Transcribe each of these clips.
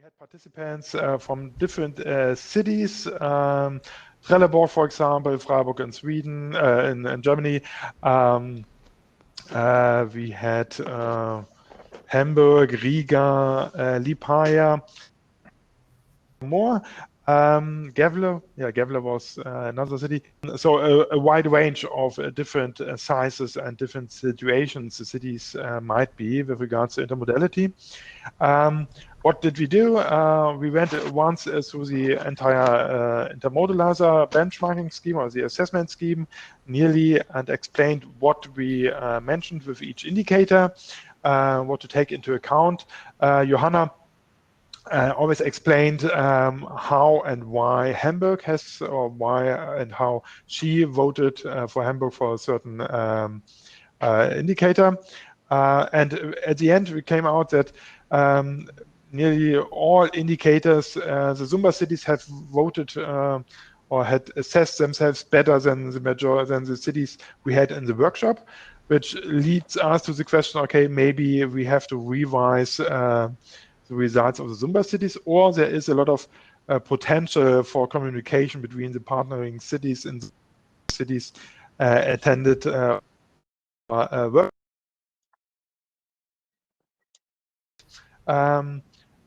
had participants from different cities. Trelleborg, for example, Freiburg in Sweden, in Germany. We had Hamburg, Riga, Liepāja, more. Gävle was another city. So a wide range of different sizes and different situations the cities might be with regards to intermodality. What did we do? We went once through the entire intermodalizer benchmarking scheme or the assessment scheme nearly and explained what we mentioned with each indicator, what to take into account. Johanna always explained how and why Hamburg has, or why and how she voted for Hamburg for a certain indicator. And at the end, we came out that nearly all indicators, the Zumba cities have voted or had assessed themselves better than the cities we had in the workshop, which leads us to the question, okay, maybe we have to revise the results of the Zumba cities, or there is a lot of potential for communication between the partnering cities and cities attended work.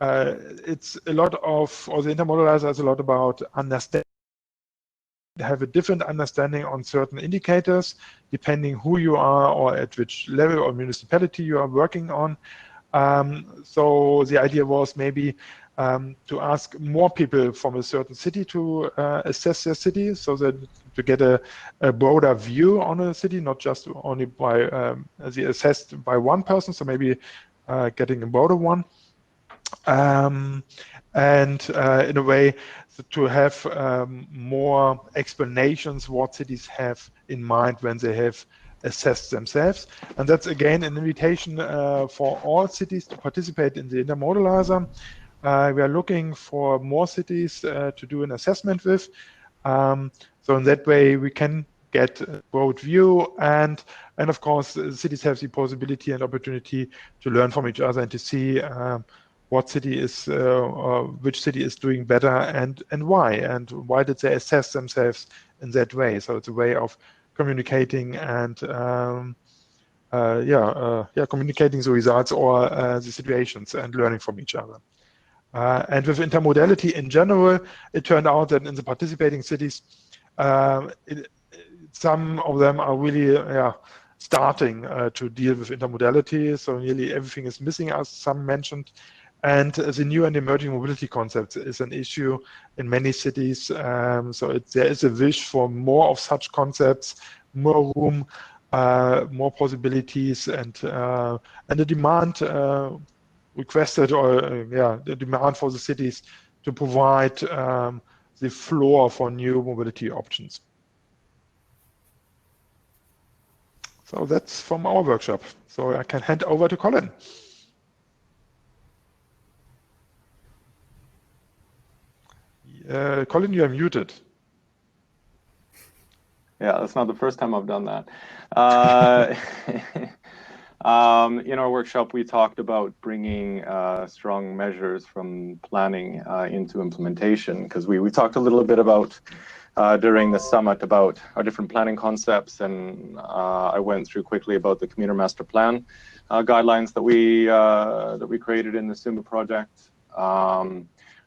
It's a lot of, or the intermodalizer is a lot about understanding, have a different understanding on certain indicators, depending who you are or at which level or municipality you are working on. So the idea was maybe to ask more people from a certain city to assess their city, so that to get a broader view on a city, not just only by the assessed by one person, so maybe getting a broader one. And in a way to have more explanations what cities have in mind when they have assessed themselves. And that's again an invitation for all cities to participate in the intermodalizer. We are looking for more cities to do an assessment with. So in that way we can get a broad view, and of course cities have the possibility and opportunity to learn from each other and to see what city is, which city is doing better and why did they assess themselves in that way. So it's a way of communicating and communicating the results or the situations and learning from each other. And with intermodality in general, it turned out that in the participating cities, some of them are really starting to deal with intermodality. So nearly everything is missing, as some mentioned. And the new and emerging mobility concepts is an issue in many cities. So there is a wish for more of such concepts, more room, more possibilities, and the demand requested, or the demand for the cities to provide the floor for new mobility options. So that's from our workshop. So I can hand over to Colin. Colin, you are muted. Yeah, that's not the first time I've done that. In our workshop, we talked about bringing strong measures from planning into implementation, because we talked a little bit about during the summit about our different planning concepts, and I went through quickly about the commuter master plan guidelines that we created in the SUMBA project.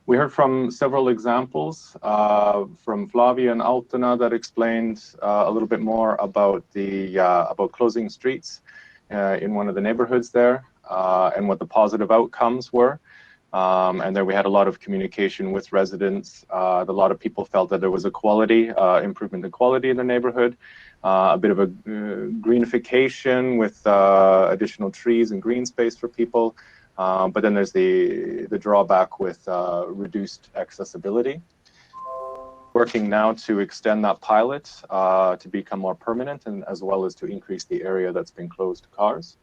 We heard from several examples from Flavia and Altena that explained a little bit more about the about closing streets in one of the neighborhoods there and what the positive outcomes were. And then we had a lot of communication with residents. A lot of people felt that there was a quality improvement in quality in the neighborhood, a bit of a greenification with additional trees and green space for people. But then there's the drawback with reduced accessibility. Working now to extend that pilot to become more permanent, and as well as to increase the area that's been closed to cars.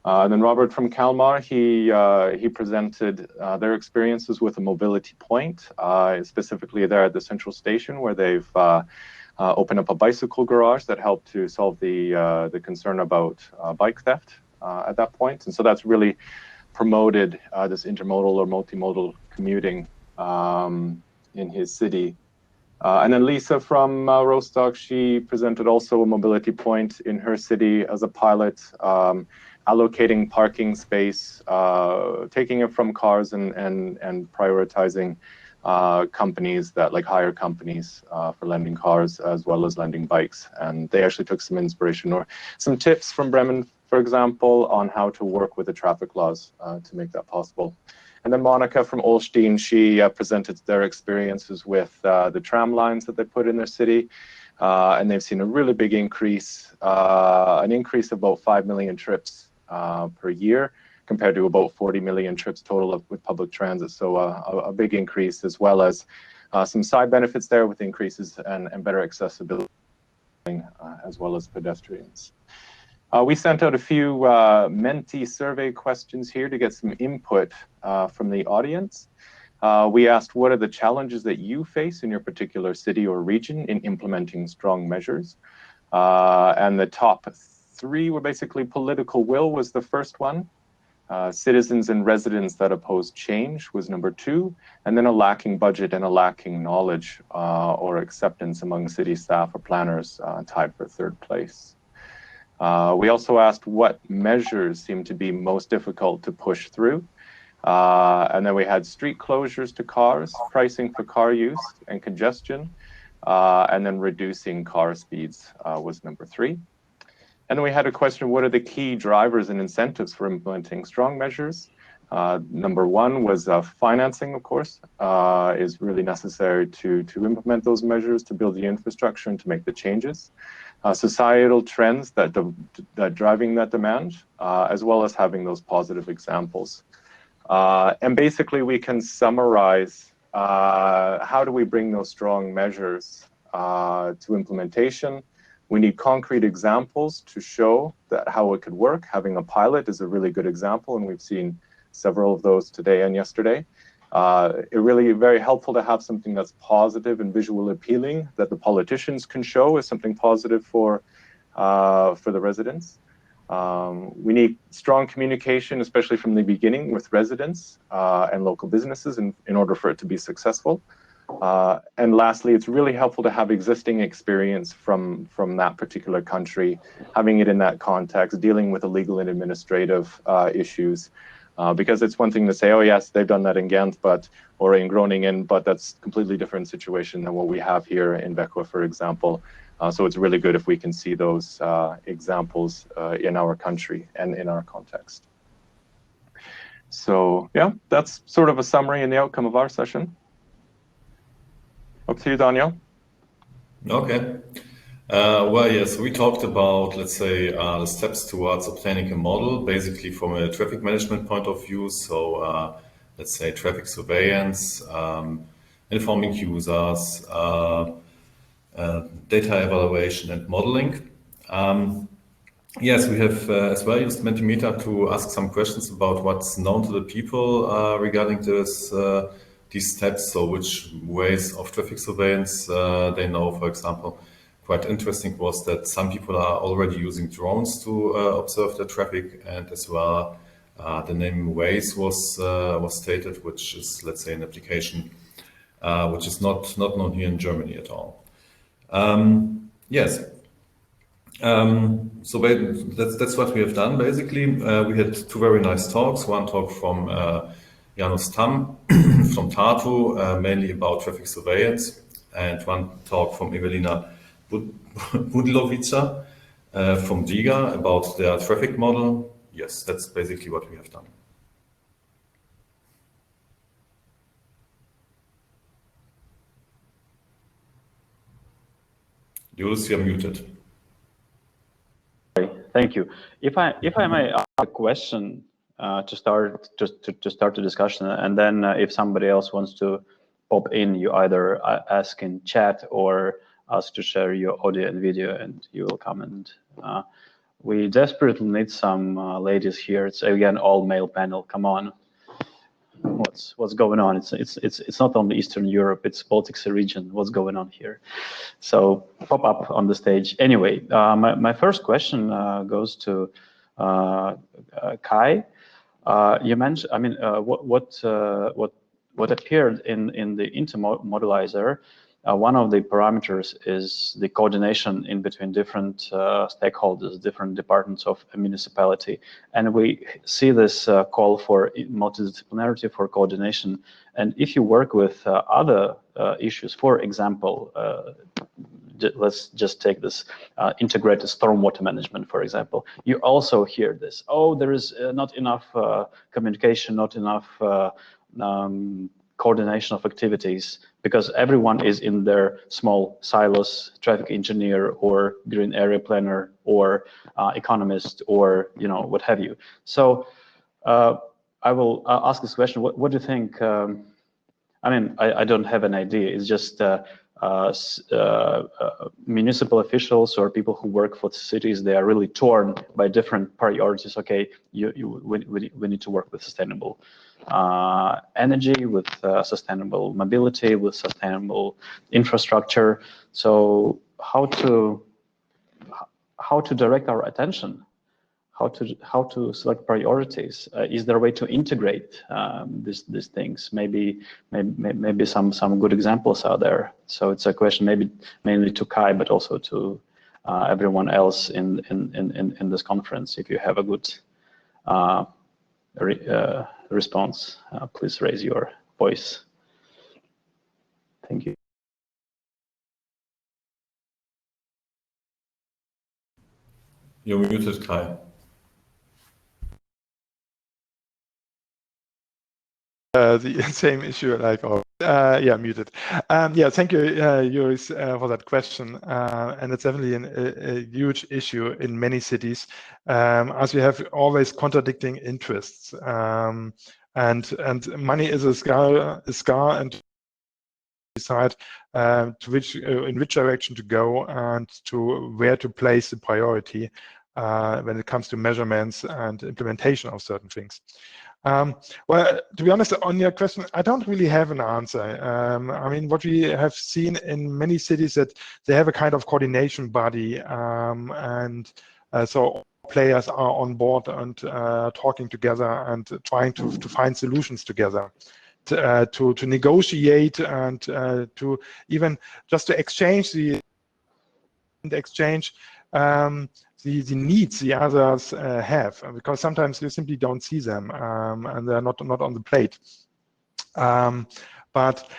And then Robert from Kalmar, he presented their experiences with a mobility point, specifically there at the central station, where they've opened up a bicycle garage that helped to solve the concern about bike theft at that point. And so that's really promoted this intermodal or multimodal commuting in his city. And then Lisa from Rostock, she presented also a mobility point in her city as a pilot, allocating parking space, taking it from cars and prioritizing companies that like hire companies for lending cars as well as lending bikes. And they actually took some inspiration or some tips from Bremen, for example, on how to work with the traffic laws to make that possible. And then Monica from Olstein, she presented their experiences with the tram lines that they put in their city. And they've seen a really big increase, an increase of about 5 million trips per year, compared to about 40 million trips total with public transit. So a big increase, as well as some side benefits there with increases and better accessibility, as well as pedestrians. We sent out a few Menti survey questions here to get some input from the audience. We asked, what are the challenges that you face in your particular city or region in implementing strong measures? And the top 3 were basically political will was the first one. Citizens and residents that oppose change was number 2. And then a lacking budget and a lacking knowledge or acceptance among city staff or planners tied for 3rd place. We also asked what measures seem to be most difficult to push through. And then we had street closures to cars, pricing for car use and congestion, and then reducing car speeds was number 3. And then we had a question, what are the key drivers and incentives for implementing strong measures? Number 1 was financing, of course, is really necessary to implement those measures, to build the infrastructure and to make the changes. Societal trends that driving that demand, as well as having those positive examples. And basically we can summarize how do we bring those strong measures to implementation. We need concrete examples to show that how it could work. Having a pilot is a really good example, and we've seen several of those today and yesterday. It really very helpful to have something that's positive and visual appealing that the politicians can show as something positive for the residents. We need strong communication, especially from the beginning with residents and local businesses in order for it to be successful. And lastly, it's really helpful to have existing experience from that particular country, having it in that context, dealing with the legal and administrative issues. Because it's one thing to say, oh yes, they've done that in Ghent, or in Groningen, but that's a completely different situation than what we have here in Vaca, for example. So it's really good if we can see those examples in our country and in our context. So yeah, that's sort of a summary and the outcome of our session. Up to you, Daniel. Okay. Well, yes, we talked about, let's say, the steps towards obtaining a model, basically from a traffic management point of view. So, let's say, traffic surveillance, informing users, data evaluation, and modeling. Yes, we have as well used Mentimeter to ask some questions about what's known to the people regarding these steps. So, which ways of traffic surveillance they know, for example. Quite interesting was that some people are already using drones to observe the traffic, and as well the name Waze was stated, which is, let's say, an application which is not known here in Germany at all. Yes. So that's what we have done basically. We had 2 very nice talks. One talk from Janus Tam from Tartu, mainly about traffic surveillance, and one talk from Evelina Budlovica from Riga about their traffic model. Yes, that's basically what we have done. Julius, you're muted. Thank you. If I may ask a question to start the discussion, and then if somebody else wants to pop in, you either ask in chat or ask to share your audio and video, and you will comment. We desperately need some ladies here. It's again all male panel. Come on, what's going on? It's not only Eastern Europe, it's Baltic Sea region. What's going on here? So pop up on the stage. Anyway, my first question goes to Kai. You mentioned, I mean, what what appeared in the intermodalizer, one of the parameters is the coordination in between different stakeholders, different departments of a municipality. And we see this call for multidisciplinarity, for coordination. And if you work with other issues, for example, let's just take this integrated stormwater management, for example. You also hear this, oh, there is not enough communication, not enough coordination of activities, because everyone is in their small silos, traffic engineer or green area planner or economist or what have you. So I will ask this question, what do you think? I mean, I don't have an idea. It's just municipal officials or people who work for cities, they are really torn by different priorities. Okay, we need to work with sustainable energy, with sustainable mobility, with sustainable infrastructure. So how to direct our attention? How to select priorities? Is there a way to integrate these things? Maybe some good examples are there. So it's a question maybe mainly to Kai, but also to everyone else in this conference. If you have a good response, please raise your voice. Thank you. You're muted, Kai. The same issue like yeah, muted. Yeah, thank you, Joris, for that question. And it's definitely a huge issue in many cities, as we have always contradicting interests. And money is a scar, and decide in which direction to go and to where to place the priority when it comes to measurements and implementation of certain things. Well, to be honest, on your question, I don't really have an answer. I mean, what we have seen in many cities that they have a kind of coordination body, and so players are on board and talking together and trying to find solutions together. To negotiate and to even just to exchange the needs the others have, because sometimes you simply don't see them and they're not on the plate. But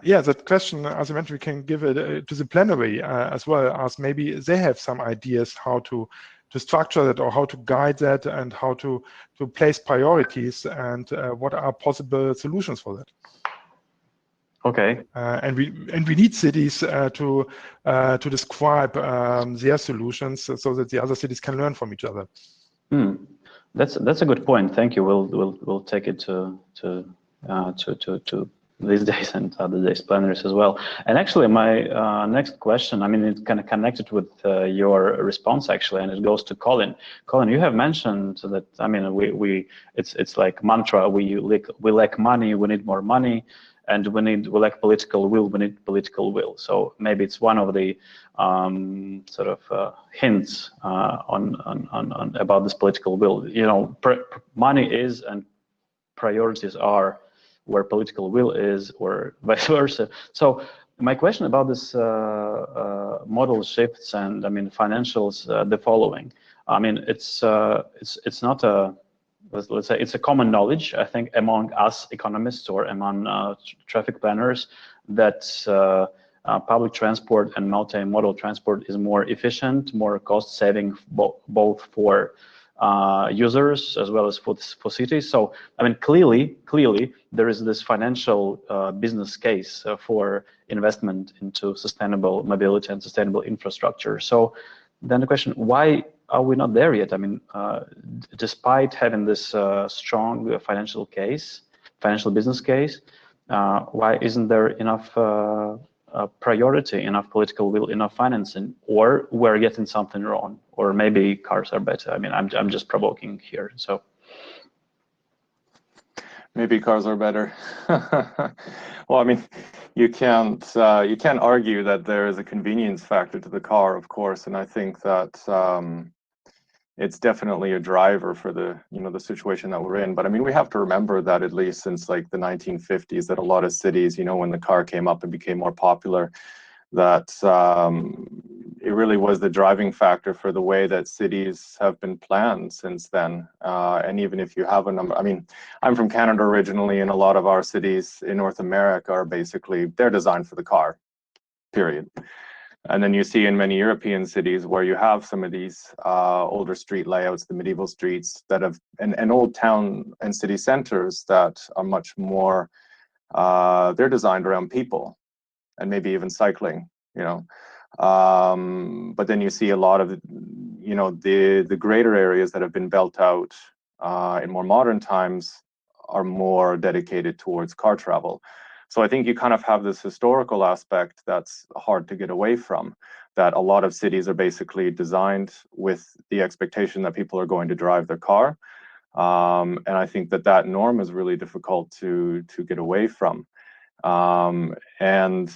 yeah, that question, as I mentioned, we can give it to the plenary as well, as maybe they have some ideas how to structure that or how to guide that and how to place priorities and what are possible solutions for that. Okay. And we need cities to describe their solutions so that the other cities can learn from each other. That's a good point. Thank you. We'll take it to these days and other days plenaries as well. And actually, my next question, I mean, it's kind of connected with your response actually, and it goes to Colin. Colin, you have mentioned that, I mean, it's like mantra. We lack money. We need more money. And we lack political will. We need political will. So maybe it's one of the sort of hints on about this political will. You know, money is and priorities are where political will is, or vice versa. So my question about this model shifts and I mean financials, the following. I mean, it's not a, let's say it's a common knowledge, I think, among us economists or among traffic planners that public transport and multimodal transport is more efficient, more cost-saving, both for users as well as for cities. So, I mean, clearly, there is this financial business case for investment into sustainable mobility and sustainable infrastructure. So, then the question: why are we not there yet? I mean, despite having this strong financial business case, why isn't there enough priority, enough political will, enough financing, or we're getting something wrong, or maybe cars are better? I mean, I'm just provoking here. So maybe cars are better. Well, I mean, you can't argue that there is a convenience factor to the car, of course, and I think that it's definitely a driver for the, the situation that we're in. But I mean, we have to remember that at least since like the 1950s, that a lot of cities, when the car came up and became more popular, that it really was the driving factor for the way that cities have been planned since then. And even if you have a number, I mean, I'm from Canada originally, and a lot of our cities in North America are basically, they're designed for the car, period. And then you see in many European cities where you have some of these older street layouts, the medieval streets that have, and old town and city centers that are much more, they're designed around people and maybe even cycling, but then you see a lot of, the greater areas that have been built out in more modern times are more dedicated towards car travel. So I think you kind of have this historical aspect that's hard to get away from, that a lot of cities are basically designed with the expectation that people are going to drive their car. And I think that norm is really difficult to get away from. And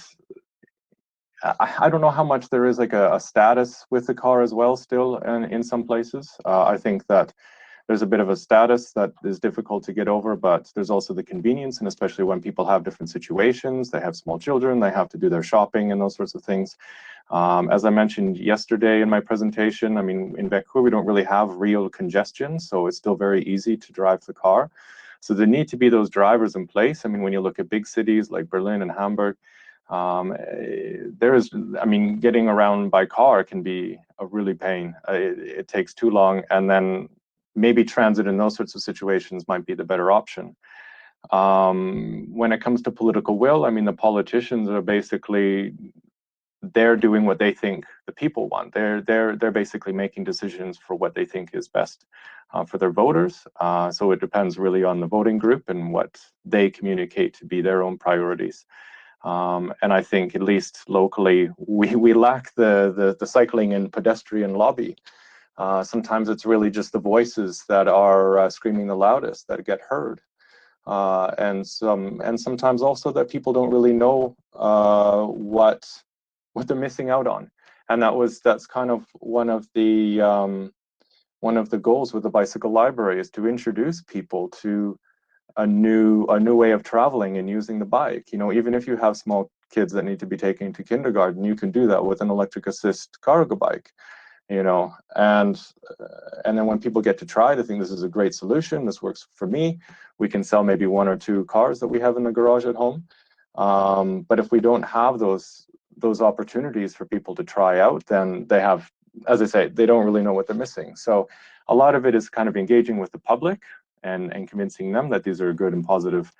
I don't know how much there is like a status with the car as well still in some places. I think that there's a bit of a status that is difficult to get over, but there's also the convenience, and especially when people have different situations, they have small children, they have to do their shopping and those sorts of things. As I mentioned yesterday in my presentation, I mean, in Vaca, we don't really have real congestion, so it's still very easy to drive the car. So there need to be those drivers in place. I mean, when you look at big cities like Berlin and Hamburg, getting around by car can be a really pain. It takes too long, and then maybe transit in those sorts of situations might be the better option. When it comes to political will, I mean, the politicians are basically, they're doing what they think the people want. They're basically making decisions for what they think is best for their voters. So it depends really on the voting group and what they communicate to be their own priorities. And I think at least locally, we lack the cycling and pedestrian lobby. Sometimes it's really just the voices that are screaming the loudest that get heard. And sometimes also that people don't really know what they're missing out on. And that's kind of one of the goals with the bicycle library, is to introduce people to a new way of traveling and using the bike. Even if you have small kids that need to be taken to kindergarten, you can do that with an electric assist cargo bike. And then when people get to try, they think this is a great solution, this works for me. We can sell maybe 1 or 2 cars that we have in the garage at home. But if we don't have those opportunities for people to try out, then they have, as I say, they don't really know what they're missing. So a lot of it is kind of engaging with the public and convincing them that these are good and positive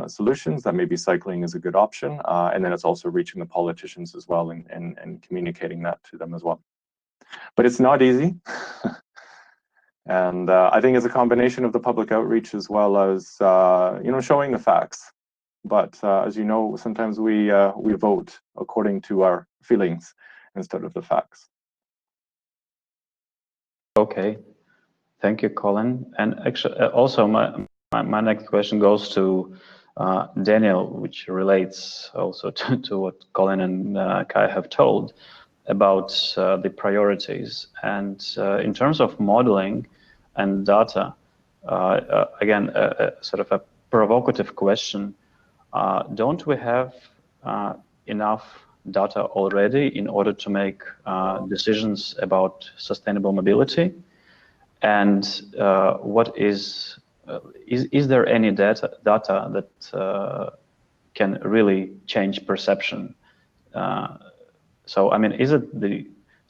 solutions, that maybe cycling is a good option. And then it's also reaching the politicians as well and communicating that to them as well. But it's not easy. And I think it's a combination of the public outreach as well as, showing the facts. But as you know, sometimes we vote according to our feelings instead of the facts. Okay, thank you, Colin. And actually, also my next question goes to Daniel, which relates also to what Colin and Kai have told about the priorities. And in terms of modeling and data, again, sort of a provocative question. Don't we have enough data already in order to make decisions about sustainable mobility? And what is there any data that can really change perception? So I mean,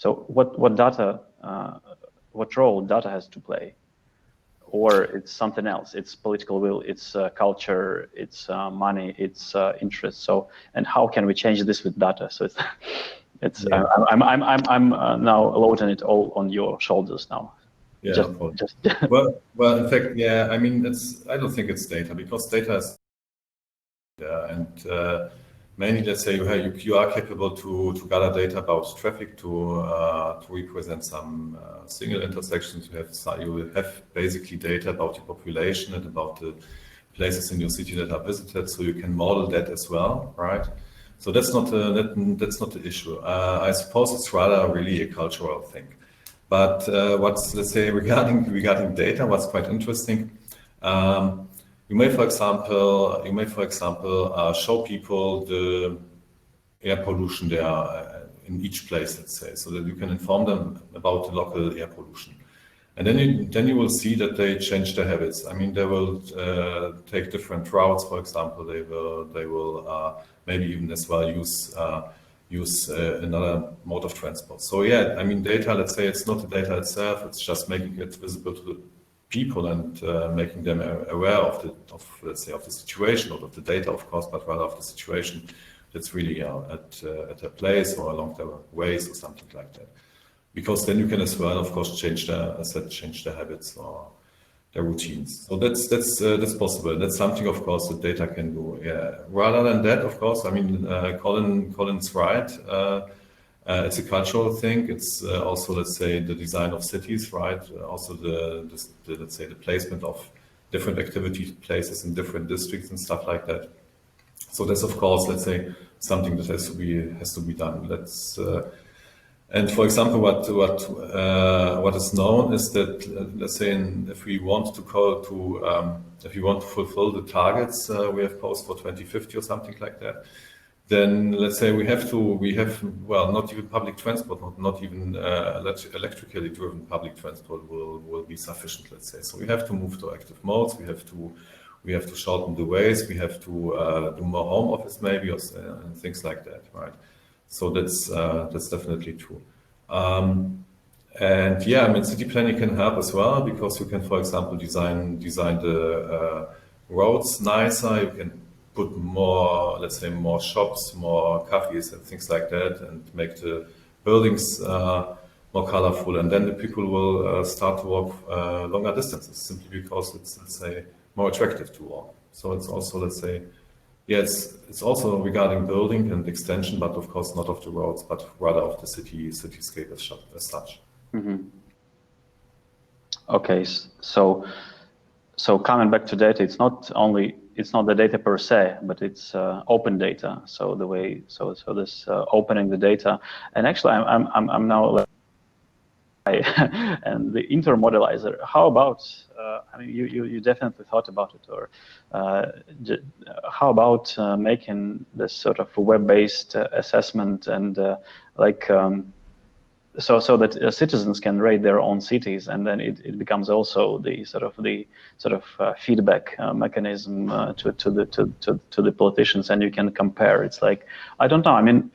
what role data has to play? Or it's something else, it's political will, it's culture, it's money, it's interest. So, and how can we change this with data? So it's yeah. I'm now loading it all on your shoulders now. Yeah, well, in fact, yeah, I mean, I don't think it's data, because data is mainly, let's say you are capable to gather data about traffic to represent some single intersections. You will have basically data about your population and about the places in your city that are visited, so you can model that as well, right? So that's not the issue. I suppose it's rather really a cultural thing. But what's, let's say, regarding data, what's quite interesting, you may, for example, show people the air pollution there in each place, let's say, so that you can inform them about the local air pollution. And then you will see that they change their habits. I mean, they will take different routes, for example. They will maybe even as well use another mode of transport. So yeah, I mean, data. Let's say it's not the data itself; it's just making it visible to the people and making them aware of let's say of the situation, not of the data, of course, but rather of the situation that's really at a place or along the ways or something like that. Because then you can as well, of course, change their habits or their routines. So that's possible. That's something, of course, that data can do. Yeah. Rather than that, of course, I mean, Colin's right. It's a cultural thing. It's also, let's say, the design of cities, right? Also let's say the placement of different activity places in different districts and stuff like that. So that's, of course, let's say, something that has to be done. And for example, what is known is that, let's say, if we want to fulfill the targets we have posed for 2050 or something like that, then let's say we have not even public transport, not even electrically driven public transport will be sufficient. Let's say so we have to move to active modes. We have to shorten the ways. We have to do more home office maybe and things like that, right? So that's definitely true. And yeah, I mean, city planning can help as well because you can, for example, design the roads nicer. You can put more, let's say, more shops, more cafes and things like that, and make the buildings more colorful. And then the people will start to walk longer distances simply because it's, let's say, more attractive to walk. So it's also, let's say, yeah, it's also regarding building and extension, but of course not of the roads, but rather of the cityscape as such. Mm-hmm. Okay, so coming back to data, it's not the data per se, but it's open data. So this opening the data, and actually I'm now and the intermodalizer. How about? I mean, you definitely thought about it, or how about making this sort of web-based assessment and so that citizens can rate their own cities, and then it becomes also the sort of feedback mechanism to the politicians, and you can compare. It's like, I don't know. I mean,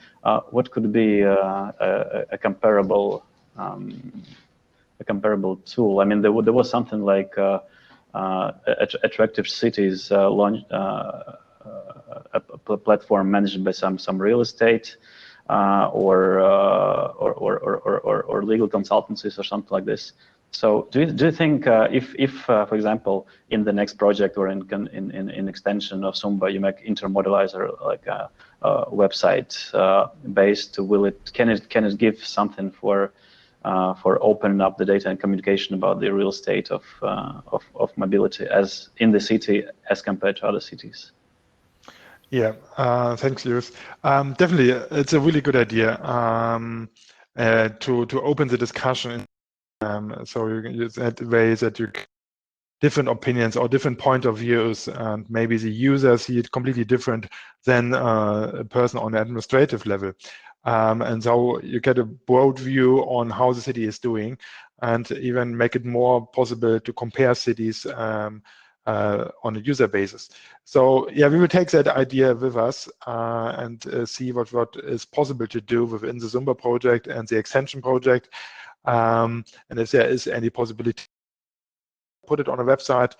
what could be a comparable tool? I mean, there was something like attractive cities launch a platform managed by some real estate or legal consultancies or something like this. So do you think if for example in the next project or in extension of Sumba you make intermodalizer like a website based, can it give something for opening up the data and communication about the real state of mobility as in the city as compared to other cities? Yeah, thanks, Lewis. Definitely, it's a really good idea to open the discussion. So you can use that ways that you different opinions or different point of views, and maybe the user see it completely different than a person on the administrative level. And so you get a broad view on how the city is doing, and even make it more possible to compare cities on a user basis. So yeah, we will take that idea with us and see what is possible to do within the Sumba project and the extension project. And if there is any possibility, put it on a website,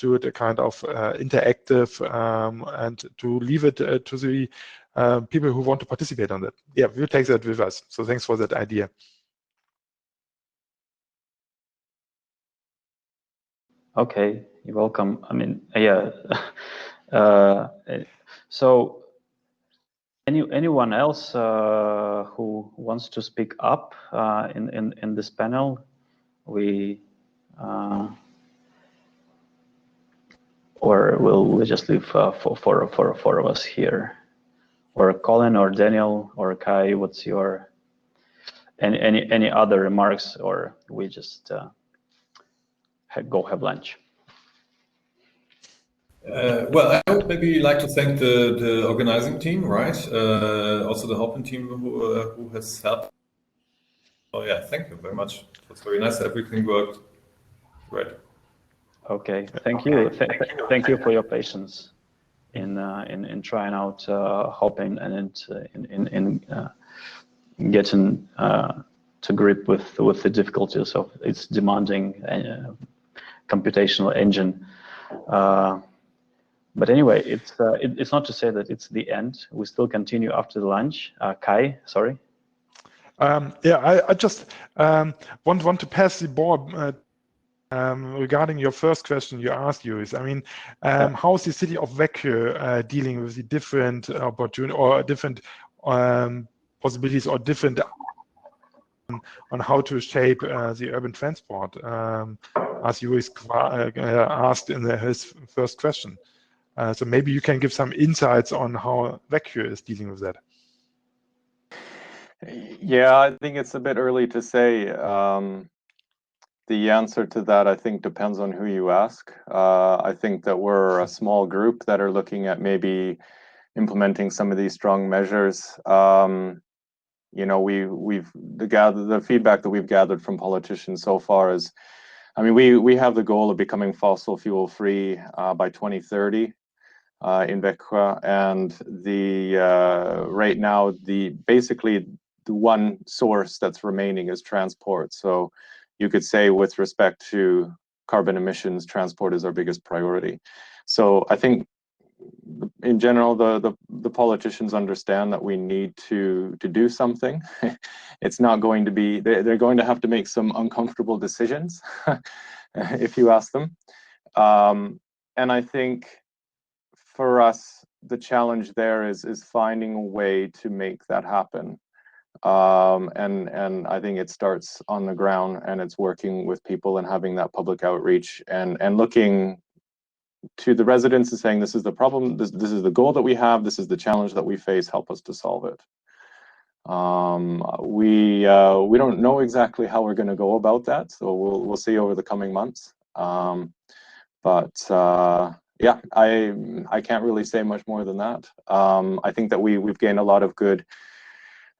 do it a kind of interactive, and to leave it to the people who want to participate on that. Yeah, we'll take that with us. So thanks for that idea. Okay, you're welcome. I mean, yeah. So, anyone else who wants to speak up in this panel? We or we'll just leave for four of us here, or Colin, or Daniel, or Kai. What's your Any other remarks, or we just go have lunch? Well, I would maybe like to thank the organizing team, right? Also the Hopin team who has helped. Oh yeah, thank you very much. It was very nice. Everything worked great. Okay, thank you. Thank you for your patience in trying out Hopin and in getting to grip with the difficulties of its demanding computational engine. But anyway, it's not to say that it's the end. We still continue after the lunch. Kai, sorry. Yeah, I just want to pass the ball regarding your first question you asked, Juris. I mean, how is the city of Vaca dealing with the different opportunities or different possibilities or different on how to shape the urban transport, as Juris asked in his first question. So maybe you can give some insights on how Vaca is dealing with that. Yeah, I think it's a bit early to say. The answer to that, I think, depends on who you ask. I think that we're a small group that are looking at maybe implementing some of these strong measures. You know, the feedback that we've gathered from politicians so far is, I mean, we have the goal of becoming fossil fuel free by 2030 in Vaca, and right now basically the one source that's remaining is transport. So you could say, with respect to carbon emissions, transport is our biggest priority. So I think, in general, the politicians understand that we need to do something. It's not going to be, they're going to have to make some uncomfortable decisions, if you ask them. And I think for us, the challenge there is finding a way to make that happen. And I think it starts on the ground, and it's working with people and having that public outreach and looking to the residents and saying, this is the problem, this is the goal that we have, this is the challenge that we face, help us to solve it. We don't know exactly how we're going to go about that, so we'll see over the coming months. Yeah, I can't really say much more than that. I think that we've gained a lot of good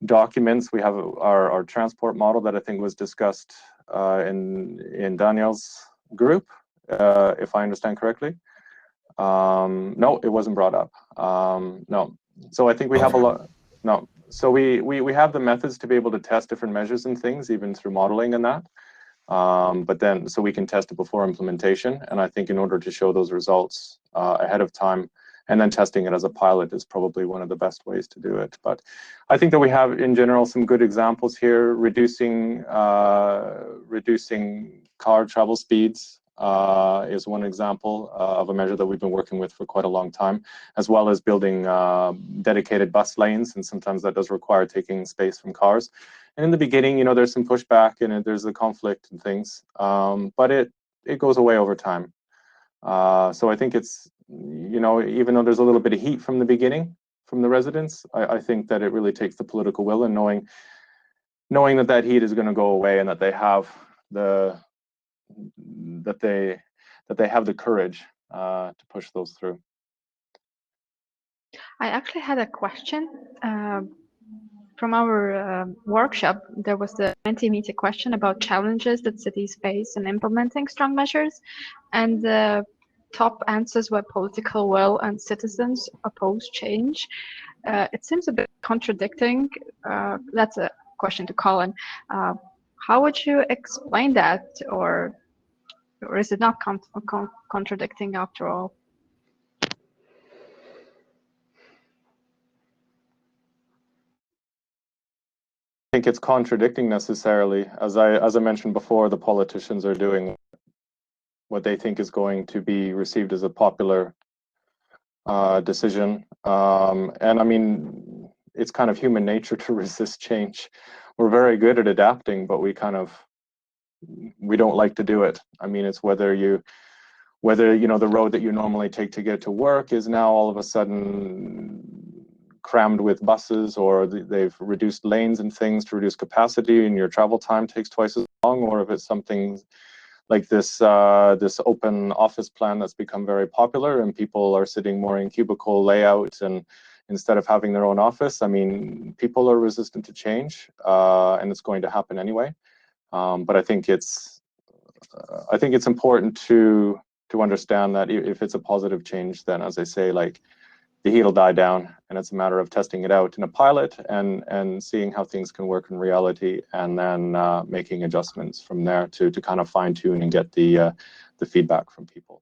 documents. We have our transport model that I think was discussed in Daniel's group, if I understand correctly. No, it wasn't brought up. No. So I think we have a lot. No. So we have the methods to be able to test different measures and things, even through modeling and that. But then, so we can test it before implementation. And I think in order to show those results ahead of time, and then testing it as a pilot is probably one of the best ways to do it. But I think that we have, in general, some good examples here. Reducing car travel speeds is one example of a measure that we've been working with for quite a long time, as well as building dedicated bus lanes, and sometimes that does require taking space from cars. And in the beginning, you know, there's some pushback and there's a conflict and things, but it goes away over time. So I think it's, you know, even though there's a little bit of heat from the beginning from the residents, I think that it really takes the political will and knowing that heat is going to go away, and that they have the courage to push those through. I actually had a question from our workshop. There was the Mentimeter question about challenges that cities face in implementing strong measures, and the top answers were political will and citizens oppose change. It seems a bit contradicting. That's a question to Colin. How would you explain that, or is it not contradicting after all? I think it's contradicting necessarily. As I mentioned before, the politicians are doing what they think is going to be received as a popular decision. And I mean, it's kind of human nature to resist change. We're very good at adapting, but we don't like to do it. I mean, it's whether you know, the road that you normally take to get to work is now all of a sudden crammed with buses, or they've reduced lanes and things to reduce capacity, and your travel time takes twice as long, or if it's something like this this open office plan that's become very popular, and people are sitting more in cubicle layout and instead of having their own office. I mean, people are resistant to change, and it's going to happen anyway. But I think it's important to understand that if it's a positive change, then, as I say, like, the heat will die down, and it's a matter of testing it out in a pilot and seeing how things can work in reality, and then making adjustments from there to kind of fine tune and get the feedback from people.